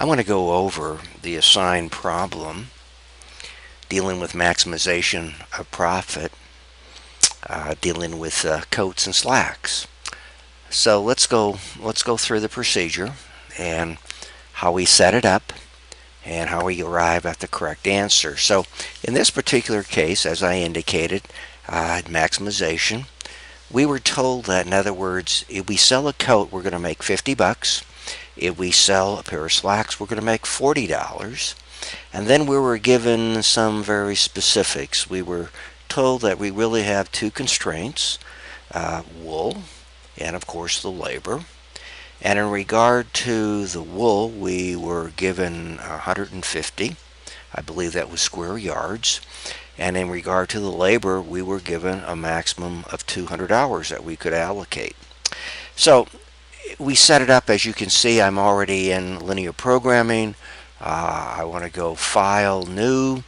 I want to go over the assigned problem dealing with maximization of profit, dealing with coats and slacks. So let's go through the procedure and how we set it up and how we arrive at the correct answer. So in this particular case, as I indicated, maximization, we were told that, in other words, if we sell a coat, we're going to make 50 bucks. If we sell a pair of slacks, we're going to make $40. And then we were given some very specifics. We were told that we really have two constraints, wool and of course the labor. And in regard to the wool, we were given 150. I believe that was square yards. And in regard to the labor, we were given a maximum of 200 hours that we could allocate. So we set it up. As you can see, I'm already in linear programming. I want to go File, New,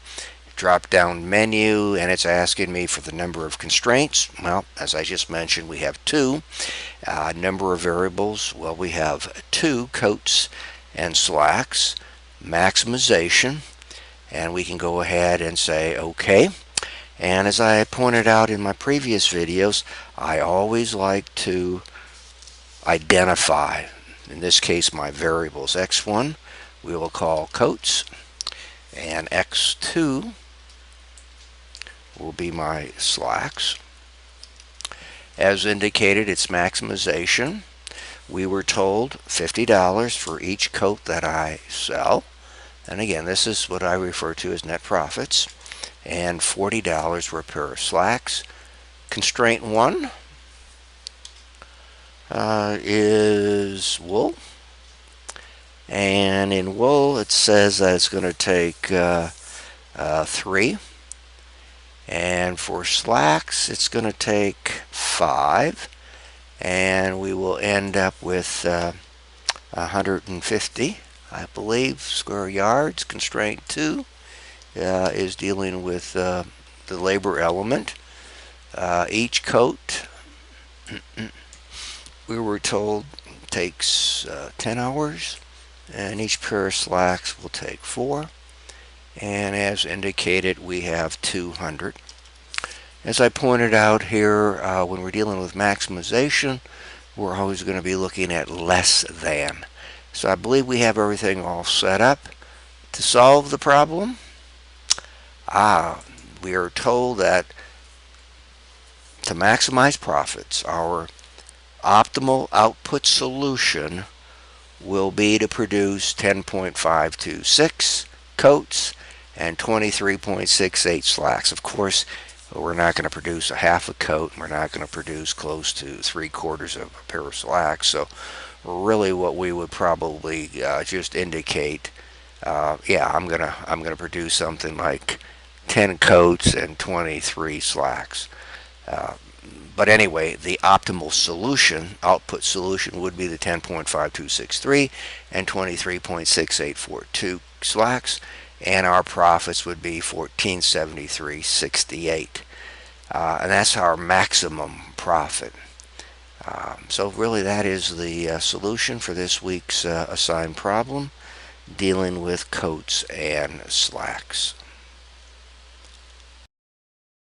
drop down menu, and it's asking me for the number of constraints. Well, as I just mentioned, we have two. Number of variables, well, we have two, coats and slacks. Maximization, and we can go ahead and say OK. And as I pointed out in my previous videos, I always like to identify, in this case, my variables. X1 we will call coats, and X2 will be my slacks. As indicated, it's maximization. We were told $50 for each coat that I sell. And again, this is what I refer to as net profits. And $40 for a pair of slacks. Constraint 1 is wool. And in wool, it says that it's going to take 3. And for slacks, it's going to take 5. And we will end up with 150, I believe, square yards. Constraint 2 is dealing with the labor element. Each coat, we were told, takes 10 hours. And each pair of slacks will take 4. And as indicated, we have 200. As I pointed out here, when we're dealing with maximization, we're always going to be looking at less than. So I believe we have everything all set up to solve the problem. We are told that to maximize profits, our optimal output solution will be to produce 10.526 coats and 23.68 slacks. Of course, we're not going to produce a half a coat. We're not going to produce close to 3/4 of a pair of slacks. So really what we would probably just indicate, yeah, I'm gonna produce something like 10 coats and 23 slacks. But anyway, the optimal solution, output solution, would be the 10.5263 and 23.6842 slacks, and our profits would be 1473.68. And that's our maximum profit. So really that is the solution for this week's assigned problem, dealing with coats and slacks.